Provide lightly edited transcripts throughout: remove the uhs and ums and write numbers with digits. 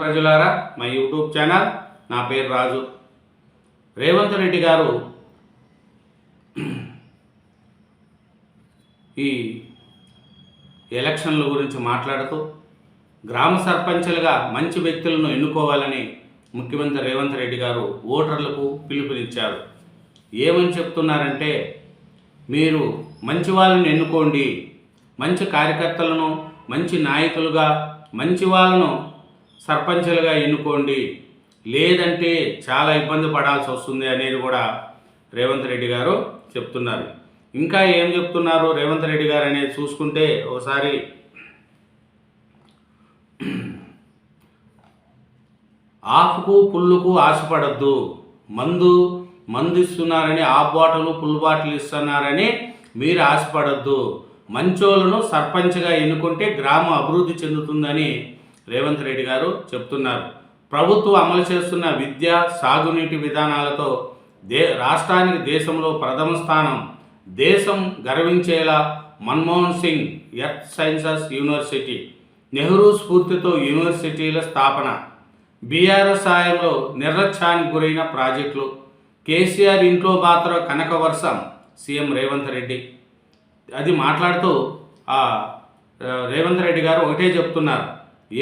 ప్రజలారా, మా YouTube channel, నా పేరు రాజు. రేవంత్ రెడ్డి గారు ఈ ఎలక్షన్ల గురించి మాట్లాడుతూ గ్రామ సర్పంచులుగా మంచి వ్యక్తులను ఎన్నుకోవాలని ముఖ్యమంత్రి రేవంత్ రెడ్డి గారు ఓటర్లకు పిలుపునిచ్చారు. ఏమని చెప్తున్నారంటే, మీరు మంచి వాళ్ళని ఎన్నుకోండి, మంచి కార్యకర్తలను, మంచి నాయకులుగా, మంచి వాళ్ళను సర్పంచులుగా ఎన్నుకోండి, లేదంటే చాలా ఇబ్బంది పడాల్సి వస్తుంది అనేది కూడా రేవంత్ రెడ్డి గారు చెప్తున్నారు. ఇంకా ఏం చెప్తున్నారు రేవంత్ రెడ్డి గారు అనేది చూసుకుంటే, ఒకసారి ఆకుకు పుల్లుకు ఆశపడద్దు, మందు ఇస్తున్నారని ఆఫ్ బాటిల్ ఫుల్ బాటిల్ ఇస్తున్నారని మీరు ఆశపడద్దు, మంచోళ్ళను సర్పంచ్గా ఎన్నుకుంటే గ్రామం అభివృద్ధి చెందుతుందని రేవంత్ రెడ్డి గారు చెప్తున్నారు. ప్రభుత్వం అమలు చేస్తున్న విద్య, సాగునీటి విధానాలతో రాష్ట్రానికి దేశంలో ప్రథమ స్థానం, దేశం గర్వించేలా Manmohan Singh earth sciences university, Nehru స్ఫూర్తితో యూనివర్సిటీల స్థాపన, బీఆర్ఎస్ సాయంలో నిర్లక్ష్యానికి గురైన ప్రాజెక్టులు, కేసీఆర్ ఇంట్లో మాత్రం కనక వర్షం సీఎం రేవంత్ రెడ్డి. అది మాట్లాడుతూ రేవంత్ రెడ్డి గారు ఒకటే చెప్తున్నారు.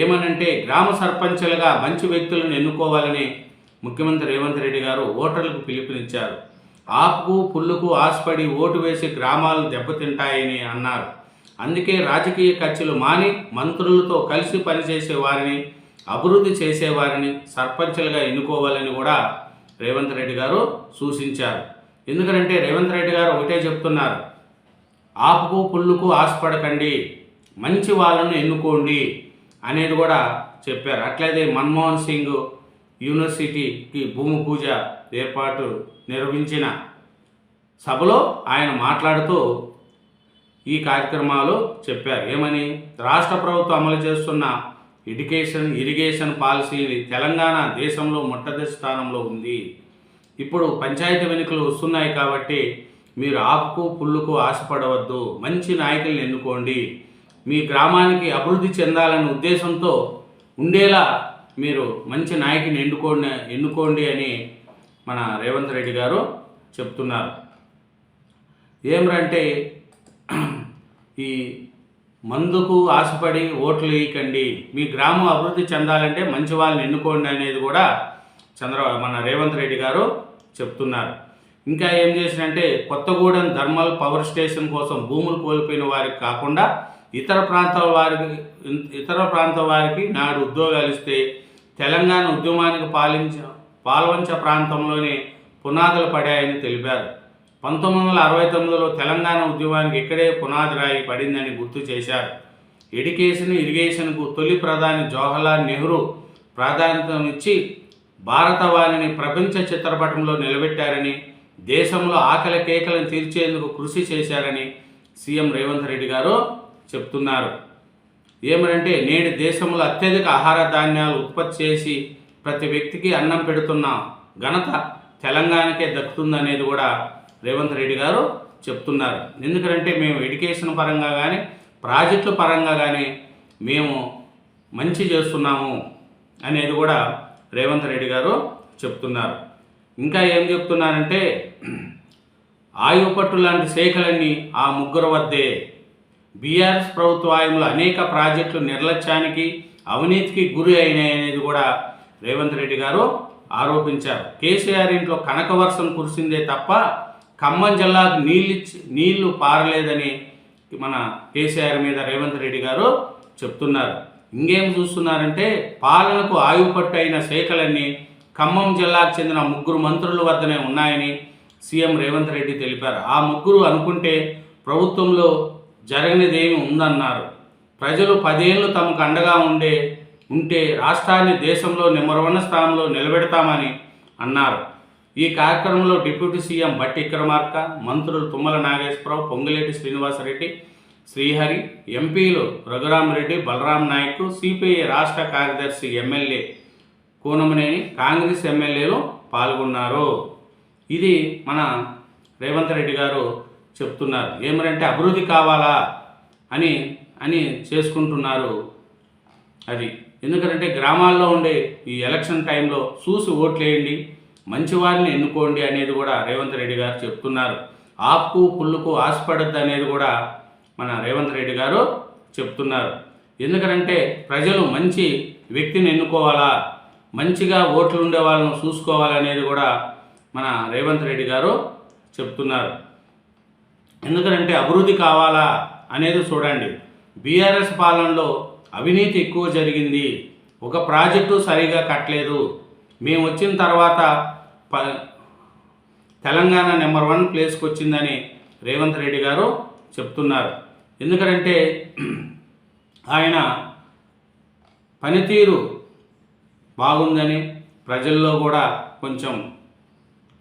ఏమనంటే, గ్రామ సర్పంచులుగా మంచి వ్యక్తులను ఎన్నుకోవాలని ముఖ్యమంత్రి రేవంత్ రెడ్డి గారు ఓటర్లకు పిలుపునిచ్చారు. ఆకుకు పుల్లుకు ఆశపడి ఓటు వేసి గ్రామాలను దెబ్బతింటాయని అన్నారు. అందుకే రాజకీయ కక్షలు మాని మంత్రులతో కలిసి పనిచేసే వారిని, అభివృద్ధి చేసేవారిని సర్పంచులుగా ఎన్నుకోవాలని కూడా రేవంత్ రెడ్డి గారు సూచించారు. ఎందుకంటే రేవంత్ రెడ్డి గారు ఒకటే చెప్తున్నారు, ఆకుకు పుల్లుకు ఆశపడకండి, మంచి వాళ్ళను ఎన్నుకోండి అనేది కూడా చెప్పారు. అట్లయితే మన్మోహన్ సింగ్ యూనివర్సిటీకి భూమి పూజ ఏర్పాటు నిర్వహించిన సభలో ఆయన మాట్లాడుతూ ఈ కార్యక్రమాలు చెప్పారు. ఏమని, రాష్ట్ర ప్రభుత్వం అమలు చేస్తున్న ఇరిగేషన్ పాలసీని తెలంగాణ దేశంలో మొట్టమొదటి స్థానంలో ఉంది. ఇప్పుడు పంచాయతీ ఎన్నికలు వస్తున్నాయి కాబట్టి మీరు ఆకుకు పుల్లుకు ఆశపడవద్దు, మంచి నాయకులను ఎన్నుకోండి, మీ గ్రామానికి అభివృద్ధి చెందాలనే ఉద్దేశంతో ఉండేలా మీరు మంచి నాయకుని ఎన్నుకోండి అని మన రేవంత్ రెడ్డి గారు చెప్తున్నారు. ఏమంటే, ఈ మందుకు ఆశపడి ఓట్లు వేయకండి, మీ గ్రామం అభివృద్ధి చెందాలంటే మంచి వాళ్ళని ఎన్నుకోండి అనేది కూడా మన రేవంత్ రెడ్డి గారు చెప్తున్నారు. ఇంకా ఏం చేసినంటే, కొత్తగూడెం థర్మల్ పవర్ స్టేషన్ కోసం భూములు కోల్పోయిన వారికి కాకుండా ఇతర ప్రాంతాల వారికి నాడు ఉద్యోగాలు ఇస్తే తెలంగాణ ఉద్యమానికి పాల్వంచ ప్రాంతంలోనే పునాదులు పడాయని తెలిపారు. 1969లో తెలంగాణ ఉద్యమానికి ఇక్కడే పునాది రాయి పడిందని గుర్తు చేశారు. ఇరిగేషన్కు తొలి ప్రధాని జవహర్లాల్ నెహ్రూ ప్రాధాన్యతనిచ్చి భారతవాణిని ప్రపంచ చిత్రపటంలో నిలబెట్టారని, దేశంలో ఆకలి కేకలను తీర్చేందుకు కృషి చేశారని సీఎం రేవంత్ రెడ్డి గారు చెప్తున్నారు. ఏమంటే, నేడు దేశంలో అత్యధిక ఆహార ధాన్యాలు ఉత్పత్తి చేసి ప్రతి వ్యక్తికి అన్నం పెడుతున్న ఘనత తెలంగాణకే దక్కుతుందనేది కూడా రేవంత్ రెడ్డి గారు చెప్తున్నారు. ఎందుకంటే, మేము ఎడ్యుకేషన్ పరంగా కానీ ప్రాజెక్టుల పరంగా కానీ మేము మంచి చేస్తున్నాము అనేది కూడా రేవంత్ రెడ్డి గారు చెప్తున్నారు. ఇంకా ఏం చెప్తున్నారంటే, ఆయుపట్టు లాంటి శాఖలన్నీ ఆ ముగ్గురు వద్దే, బీఆర్ఎస్ ప్రభుత్వ హయాంలో అనేక ప్రాజెక్టులు నిర్లక్ష్యానికి, అవినీతికి గురి అయినాయనేది కూడా రేవంత్ రెడ్డి గారు ఆరోపించారు. కేసీఆర్ ఇంట్లో కనక వర్షం కురిసిందే తప్ప ఖమ్మం జిల్లాకు నీళ్లు పారలేదని మన కేసీఆర్ మీద రేవంత్ రెడ్డి గారు చెప్తున్నారు. ఇంకేం చూస్తున్నారంటే, పాలనకు ఆయుపట్టు అయిన శాఖలన్నీ ఖమ్మం జిల్లాకు చెందిన ముగ్గురు మంత్రుల వద్దనే ఉన్నాయని సీఎం రేవంత్ రెడ్డి తెలిపారు. ఆ ముగ్గురు అనుకుంటే ప్రభుత్వంలో జరగనిదేమి ఉందన్నారు. ప్రజలు 10 ఏళ్ళు తమకు అండగా ఉంటే రాష్ట్రాన్ని దేశంలో నెంబర్ 1 స్థానంలో నిలబెడతామని అన్నారు. ఈ కార్యక్రమంలో డిప్యూటీ సీఎం బట్టి విక్రమార్క, మంత్రులు తుమ్మల నాగేశ్వరరావు, పొంగులేటి శ్రీనివాసరెడ్డి, శ్రీహరి, ఎంపీలు రఘురామరెడ్డి, బలరాం నాయక్, సిపిఐ రాష్ట్ర కార్యదర్శి ఎమ్మెల్యే కూనమనేని, కాంగ్రెస్ ఎమ్మెల్యేలు పాల్గొన్నారు. ఇది మన రేవంత్ రెడ్డి గారు చెప్తున్నారు. ఏమంటే, అభివృద్ధి కావాలా అని చేసుకుంటున్నారు. అది ఎందుకంటే గ్రామాల్లో ఉండే ఈ ఎలక్షన్ టైంలో చూసి ఓట్లేయండి, మంచి వారిని ఎన్నుకోండి అనేది కూడా రేవంత్ రెడ్డి గారు చెప్తున్నారు. ఆపుకు పుల్లుకు ఆశపడద్దు అనేది కూడా మన రేవంత్ రెడ్డి గారు చెప్తున్నారు. ఎందుకంటే ప్రజలు మంచి వ్యక్తిని ఎన్నుకోవాలా, మంచిగా ఓట్లు ఉండే వాళ్ళను చూసుకోవాలనేది కూడా మన రేవంత్ రెడ్డి గారు చెప్తున్నారు. ఎందుకంటే అభివృద్ధి కావాలా అనేది చూడండి. బీఆర్ఎస్ పాలనలో అవినీతి ఎక్కువ జరిగింది, ఒక ప్రాజెక్టు సరిగా కట్టలేదు. మేము వచ్చిన తర్వాత తెలంగాణ నెంబర్ 1 ప్లేస్కి వచ్చిందని రేవంత్ రెడ్డి గారు చెప్తున్నారు. ఎందుకంటే ఆయన పనితీరు బాగుందని ప్రజల్లో కూడా కొంచెం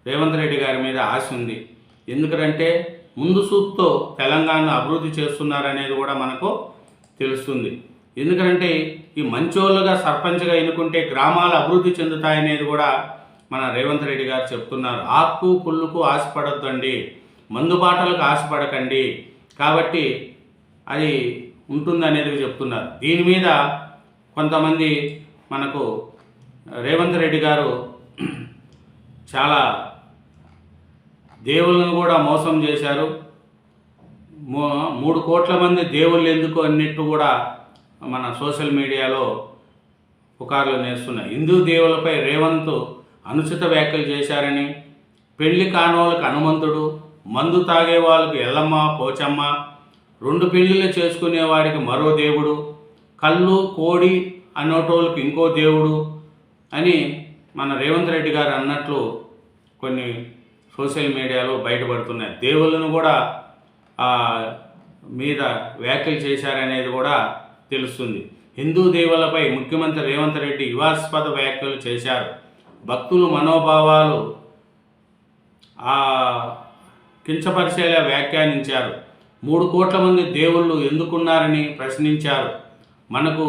రేవంత్ రెడ్డి గారి మీద ఆశ ఉంది. ఎందుకంటే ముందు చూపుతో తెలంగాణ అభివృద్ధి చేస్తున్నారనేది కూడా మనకు తెలుస్తుంది. ఎందుకంటే ఈ మంచోళ్ళుగా సర్పంచ్గా ఎన్నుకుంటే గ్రామాలు అభివృద్ధి చెందుతాయనేది కూడా మన రేవంత్ రెడ్డి గారు చెప్తున్నారు. ఆకు పుల్లుకు ఆశపడొద్దండి, మందుబాటలకు ఆశపడకండి, కాబట్టి అది ఉంటుందనేది చెప్తున్నారు. దీని మీద కొంతమంది మనకు రేవంత్ రెడ్డి గారు చాలా దేవుళ్ళను కూడా మోసం చేశారు, 3 కోట్ల మంది దేవుళ్ళు ఎందుకు అన్నట్టు కూడా మన సోషల్ మీడియాలో పుకార్లు నేస్తున్నాయి. హిందూ దేవులపై రేవంత్ అనుచిత వ్యాఖ్యలు చేశారని, పెళ్లి కానోళ్ళకి హనుమంతుడు, మందు తాగే వాళ్ళకు ఎల్లమ్మ పోచమ్మ, 2 పెళ్ళిళ్ళు చేసుకునేవాడికి మరో దేవుడు, కళ్ళు కోడి అనేటోళ్ళకి ఇంకో దేవుడు అని మన రేవంత్ రెడ్డి గారు అన్నట్లు కొన్ని సోషల్ మీడియాలో బయటపడుతున్నాయి. దేవుళ్ళను కూడా మీద వ్యాఖ్యలు చేశారనేది కూడా తెలుస్తుంది. హిందూ దేవులపై ముఖ్యమంత్రి రేవంత్ రెడ్డి వివాదాస్పద వ్యాఖ్యలు చేశారు. భక్తులు మనోభావాలు కించపరిచేలా వ్యాఖ్యానించారు. 3 కోట్ల మంది దేవుళ్ళు ఎందుకున్నారని ప్రశ్నించారు. మనకు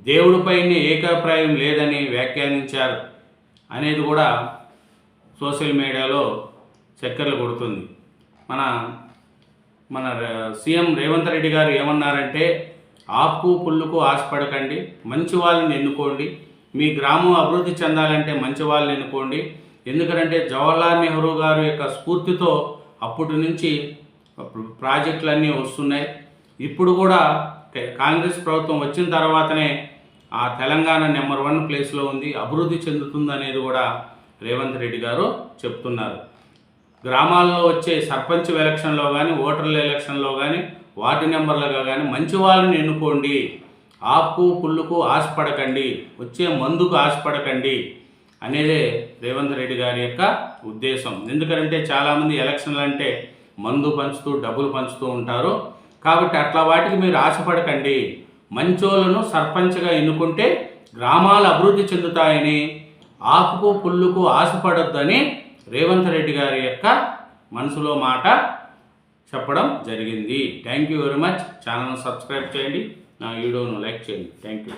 దేవుడిపైనే ఏకాభిప్రాయం లేదని వ్యాఖ్యానించారు అనేది కూడా సోషల్ మీడియాలో చక్కర్లు కొడుతుంది. మన సీఎం రేవంత్ రెడ్డి గారు ఏమన్నారంటే, ఆకు పుల్లుకు ఆశపడకండి, మంచి వాళ్ళని ఎన్నుకోండి, మీ గ్రామం అభివృద్ధి చెందాలంటే మంచి వాళ్ళని ఎన్నుకోండి. ఎందుకంటే జవహర్లాల్ నెహ్రూ గారు యొక్క స్ఫూర్తితో అప్పటి నుంచి ప్రాజెక్టులన్నీ వస్తున్నాయి. ఇప్పుడు కూడా కాంగ్రెస్ ప్రభుత్వం వచ్చిన తర్వాతనే ఆ తెలంగాణ నెంబర్ 1 ప్లేస్లో ఉంది, అభివృద్ధి చెందుతుంది అనేది కూడా రేవంత్ రెడ్డి గారు చెప్తున్నారు. గ్రామాల్లో వచ్చే సర్పంచ్ ఎలక్షన్లో కానీ, ఓటర్ల ఎలక్షన్లో కానీ, వార్డు మెంబర్లుగా కానీ మంచి వాళ్ళని ఎన్నుకోండి, ఆకు పుల్లుకు ఆశపడకండి, వచ్చే మందుకు ఆశపడకండి అనేదే రేవంత్ రెడ్డి గారి యొక్క ఉద్దేశం. ఎందుకంటే చాలామంది ఎలక్షన్లు అంటే మందు పంచుతూ డబ్బులు పంచుతూ ఉంటారు. కాబట్టి అట్లా వాటికి మీరు ఆశపడకండి, మంచోళ్ళను సర్పంచ్గా ఎన్నుకుంటే గ్రామాలు అభివృద్ధి చెందుతాయని, ఆకుకు పుల్లుకు ఆశపడొద్దని రేవంత్ రెడ్డి గారి యొక్క మనసులో మాట చెప్పడం జరిగింది. Thank you very much. ఛానల్ను సబ్స్క్రైబ్ చేయండి, నా వీడియోను లైక్ చేయండి. Thank you.